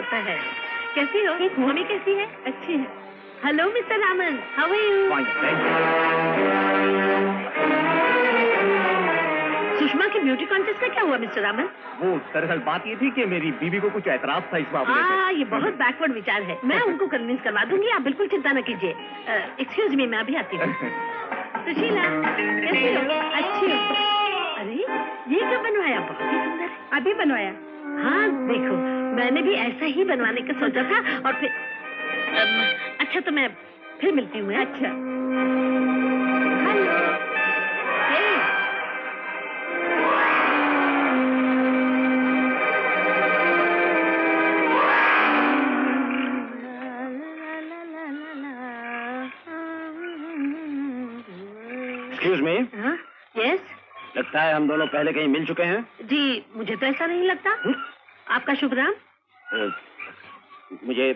होता है। कैसी हो? मम्मी कैसी है? अच्छी है। Hello mister Raman, how are you? Sushma के ब्यूटी कॉन्टेस्ट का क्या हुआ मिस्टर रामन? वो दरअसल बात ये थी कि मेरी बीवी को कुछ ऐतराज था इस मामले में। ये बहुत बैकवर्ड विचार है। मैं उनको कन्विंस करवा दूंगी, आप बिल्कुल चिंता न कीजिए। एक्सक्यूज मी, मैं अभी आती हूँ। सुशीला, कैसी हो? अच्छी हो? अरे ये क्या बनवाया? बहुत ही सुंदर। अभी बनवाया? हाँ देखो, मैंने भी ऐसा ही बनवाने का सोचा था और फिर अच्छा तो मैं फिर मिलती हूँ। अच्छा हेलो। Excuse me. यस। लगता है हम दोनों पहले कहीं मिल चुके हैं। जी मुझे तो ऐसा नहीं लगता। आपका शुभ नाम? मुझे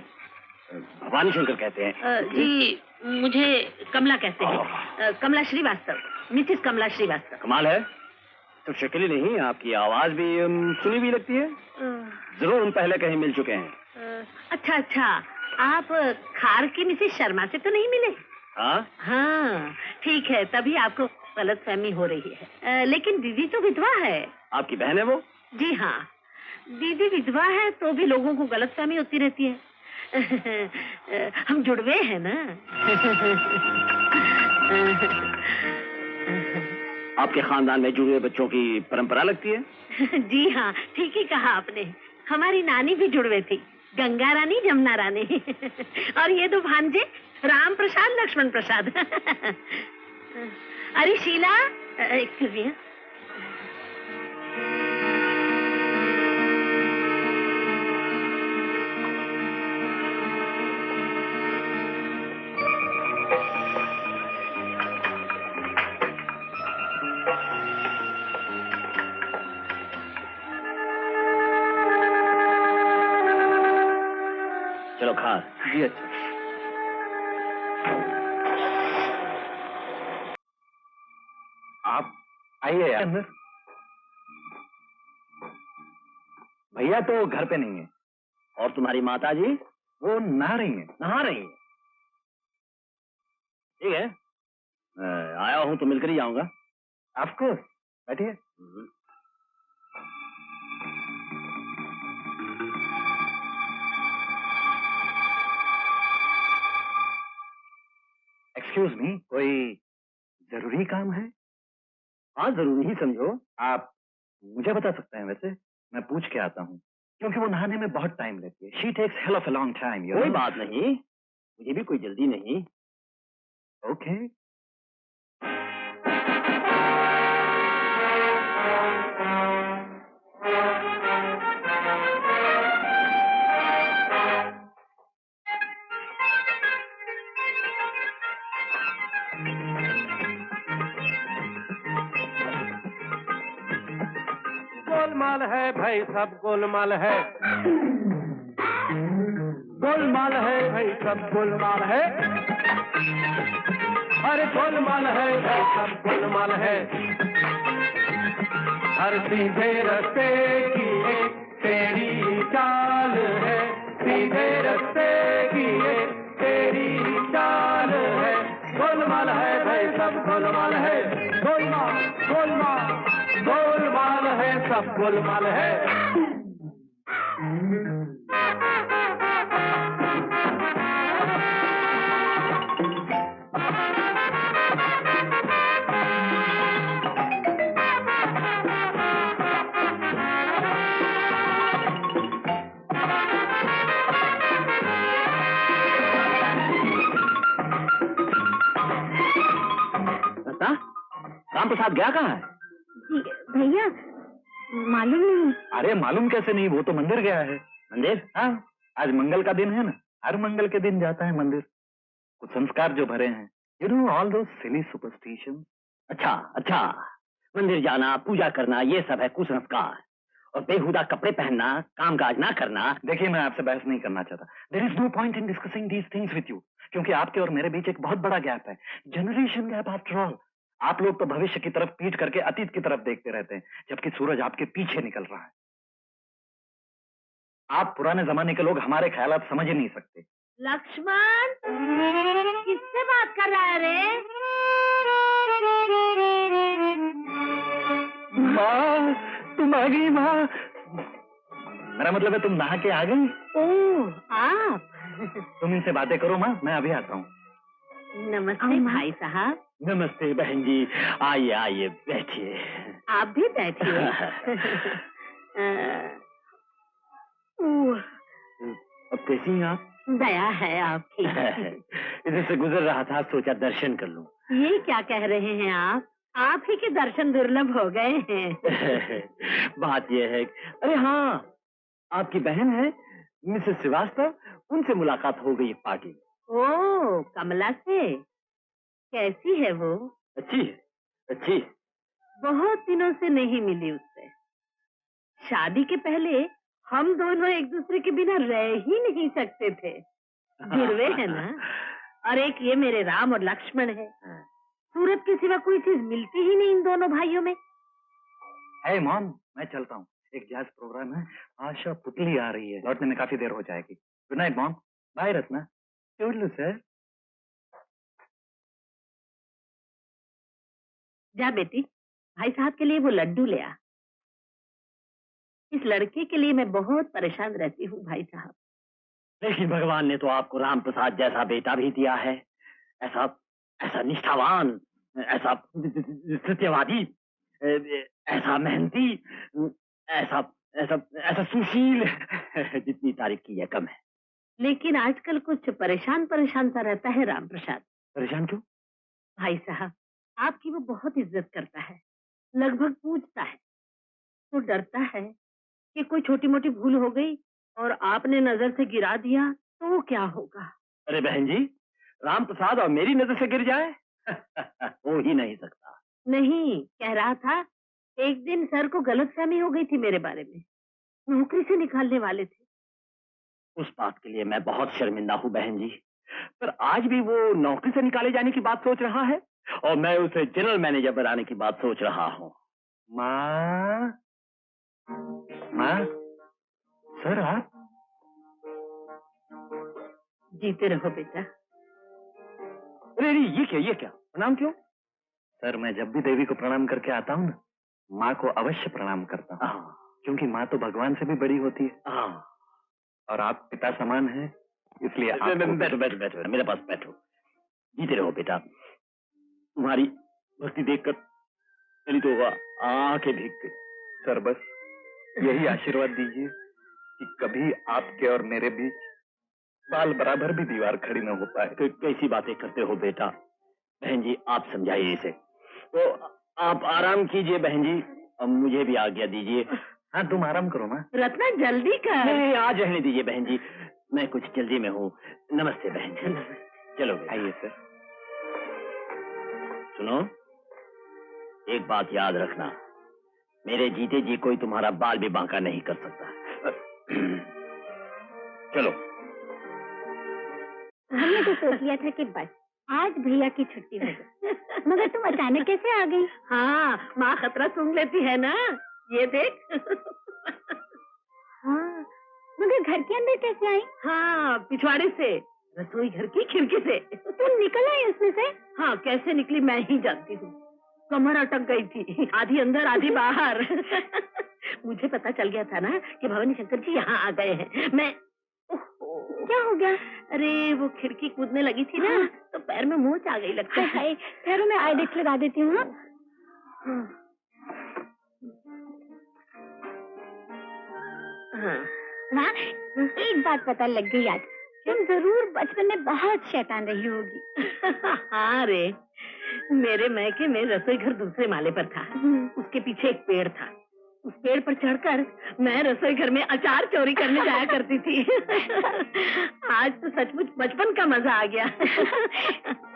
भवानी शंकर कहते हैं। जी मुझे कमला कहते हैं। कमला श्रीवास्तव, मिसेस कमला श्रीवास्तव। कमाल है, तो शक्ल ही नहीं, आपकी आवाज भी सुनी भी लगती है। जरूर हम पहले कहीं मिल चुके हैं। अच्छा, आप खार की मिसेस शर्मा से तो नहीं मिले? हाँ ठीक है, तभी आपको गलतफहमी हो रही है। लेकिन दीदी तो विधवा है। आपकी बहन है वो? जी हाँ, दीदी विधवा है तो भी लोगों को गलतफहमी होती रहती है। हम जुड़वे हैं ना। आपके खानदान में जुड़वे बच्चों की परंपरा लगती है? जी हाँ, ठीक ही कहा आपने। हमारी नानी भी जुड़वे थी, गंगा रानी जमुना रानी। और ये दो भांजे राम प्रसाद लक्ष्मण प्रसाद। अरे शीला, एक्सक्यूज मी। चलो खार। जी अच्छा। आप आइए यार अंदर। भैया तो घर पे नहीं है। और तुम्हारी माता जी? वो नहा रही हैं। नहा रही हैं? ठीक है, आया हूं तो मिलकर ही जाऊंगा। आपको बैठिए। एक्सक्यूज मी, कोई जरूरी काम है? हाँ जरूरी ही समझो। आप मुझे बता सकते हैं वैसे? मैं पूछ के आता हूँ, क्योंकि वो नहाने में बहुत टाइम लेती है। She takes hell of a long time. कोई बात नहीं, मुझे भी कोई जल्दी नहीं। ओके। गोलमाल है भाई, सब गोलमाल है। गोलमाल है भाई, सब गोलमाल है। अरे गोलमाल है भाई, सब गोलमाल है। हर सीधे रास्ते की एक तेरी चाल है। सीधे रास्ते की एक तेरी चाल है। गोलमाल है भाई, सब गोलमाल है। गोलमाल गोलमाल गोलमाल है, सब गोलमाल है। राम प्रसाद गया कहाँ है? भैया मालूम नहीं। अरे मालूम कैसे नहीं, वो तो मंदिर गया है। मंदिर? हाँ, आज मंगल का दिन है ना, हर मंगल के दिन जाता है मंदिर। कुछ संस्कार जो भरे हैं, you know all those silly superstition. अच्छा, मंदिर जाना, पूजा करना, ये सब है कुसंस्कार। और बेहुदा कपड़े पहनना, कामकाज ना करना। देखिए मैं आपसे बहस नहीं करना चाहता। There is no point in discussing these things with you, क्योंकि आपके और मेरे बीच एक बहुत बड़ा गैप है, जनरेशन गैप आफ्टर ऑल। आप लोग तो भविष्य की तरफ पीठ करके अतीत की तरफ देखते रहते हैं, जबकि सूरज आपके पीछे निकल रहा है। आप पुराने जमाने के लोग हमारे ख्यालात समझ ही नहीं सकते। लक्ष्मण, किससे बात कर रहा है रे? माँ, तुम आ गई माँ। मेरा मतलब है तुम नहा के आ गई। ओह, आप। तुम इनसे बातें करो माँ, मैं अभी आता हूँ। नमस्ते भाई साहब। नमस्ते बहन जी, आइए आइए बैठिए। आप भी बैठिए। अब कैसी हैं आप? दया है आपकी। इधर से गुजर रहा था, सोचा दर्शन कर लूं। ये क्या कह रहे हैं आप ही के दर्शन दुर्लभ हो गए हैं। बात यह है, अरे हाँ, आपकी बहन है मिसेस श्रीवास्तव, उनसे मुलाकात हो गई पार्टी। ओह, कमला से? कैसी है वो? अच्छी है, अच्छी है। बहुत दिनों से नहीं मिली उससे। शादी के पहले हम दोनों एक दूसरे के बिना रह ही नहीं सकते थे। जुड़वे है ना। और एक ये मेरे राम और लक्ष्मण है। सूरत के सिवा कोई चीज मिलती ही नहीं इन दोनों भाइयों में। हे मॉम, मैं चलता हूँ, एक जैज प्रोग्राम है, आशा पुतली आ रही है, लौटने में काफी देर हो जाएगी। Good night mom. Bye Ratna. Toodle-oo sir. जा बेटी, भाई साहब के लिए वो लड्डू ले आ। इस लड़के के लिए मैं बहुत परेशान रहती हूँ भाई साहब। लेकिन भगवान ने तो आपको राम प्रसाद जैसा बेटा भी दिया है, ऐसा ऐसा निष्ठावान, ऐसा सत्यवादी, ऐसा मेहनती, ऐसा ऐसा ऐसा सुशील। जितनी तारीफ की है कम है। लेकिन आजकल कुछ परेशान परेशान सा रहता है राम प्रसाद। परेशान क्यों? भाई साहब, आपकी वो बहुत इज्जत करता है, लगभग पूछता है, तो डरता है कि कोई छोटी मोटी भूल हो गई और आपने नजर से गिरा दिया तो वो क्या होगा। अरे बहन जी, राम प्रसाद और मेरी नजर से गिर जाए? हो ही नहीं सकता। नहीं, कह रहा था एक दिन सर को गलतफहमी हो गई थी मेरे बारे में, नौकरी से निकालने वाले थे। उस बात के लिए मैं बहुत शर्मिंदा हूँ बहन जी, पर आज भी वो नौकरी से निकाले जाने की बात सोच रहा है और मैं उसे जनरल मैनेजर बनाने की बात सोच रहा हूँ। माँ, माँ, सर आप? जीते रहो बेटा। अरे ये क्या प्रणाम क्यों? सर, मैं जब भी देवी को प्रणाम करके आता हूँ ना, माँ को अवश्य प्रणाम करता हूँ, क्योंकि माँ तो भगवान से भी बड़ी होती है। और आप पिता समान हैं, इसलिए बैठो बैठो बैठो, मेरे पास बैठो। जीते रहो बेटा, तुम्हारी भक्ति देखकर मेरी तो आंखें भीग गई। सर, बस यही आशीर्वाद दीजिए कि कभी आपके और मेरे बीच बाल बराबर भी दीवार खड़ी न हो पाए। कैसी बातें करते हो बेटा? बहन जी आप समझाइए इसे। तो आप आराम कीजिए बहन जी, अब मुझे भी आज्ञा दीजिए। हाँ, तुम आराम करो माँ। रत्ना जल्दी कर। नहीं, आज रहने दीजिए बहन जी, मैं कुछ जल्दी में हूँ। नमस्ते बहन जी। चलो आइए सर। सुनो, एक बात याद रखना, मेरे जीते जी कोई तुम्हारा बाल भी बांका नहीं कर सकता। चलो। हमने तो सोच लिया था कि बस आज भैया की छुट्टी हो गई, मगर तुम अचानक कैसे आ गई? हाँ, माँ खतरा सूंघ लेती है ना, ये देख। हाँ, मगर घर के अंदर कैसे आई? हाँ, पिछवाड़े से, रसोई घर की खिड़की से। तुम निकल आई उसमें से? हाँ, कैसे निकली मैं ही जानती हूँ। कमर अटक गई थी, आधी अंदर आधी बाहर। मुझे पता चल गया था ना कि भवानी शंकर जी यहाँ आ गए हैं। मैं क्या हो गया? अरे वो खिड़की कूदने लगी थी ना, तो पैर में मोच आ गई लगता है। पैरों में आइडेक्स लगा देती हूँ। माँ, एक बात पता लग गई आज, तुम जरूर बचपन में बहुत शैतान रही होगी। हाँ रे, मेरे मैके में रसोई घर दूसरे माले पर था, उसके पीछे एक पेड़ था। उस पेड़ पर चढ़कर मैं रसोई घर में अचार चोरी करने जाया करती थी। आज तो सचमुच बचपन का मजा आ गया।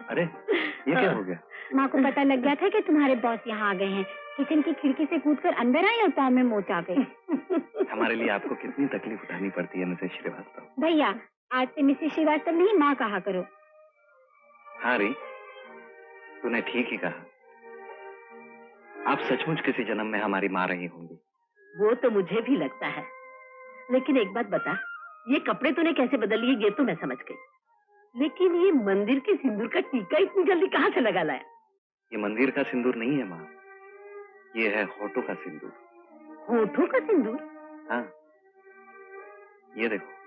अरे, ये क्या हो गया? माँ को पता लग गया था कि तुम्हारे बॉस यहाँ आ गए हैं, किचन की खिड़की से कूदकर अंदर आई और पाँव में मोच आ गई। हमारे लिए आपको कितनी तकलीफ उठानी पड़ती है मिसेस श्रीवास्तव। भैया, आज से मिसेस श्रीवास्तव नहीं माँ कहा करो। हाँ री, तूने ठीक ही कहा। आप सचमुच किसी जन्म में हमारी माँ रही होंगी। वो तो मुझे भी लगता है। लेकिन एक बात बता, ये कपड़े तूने कैसे बदल लिए ये तो मैं समझ गई, लेकिन ये मंदिर के सिंदूर का टीका इतनी जल्दी कहाँ से लगा लाया? ये मंदिर का सिंदूर नहीं है माँ, ये है होठों का सिंदूर। होठों का सिंदूर? हाँ, ये देखो।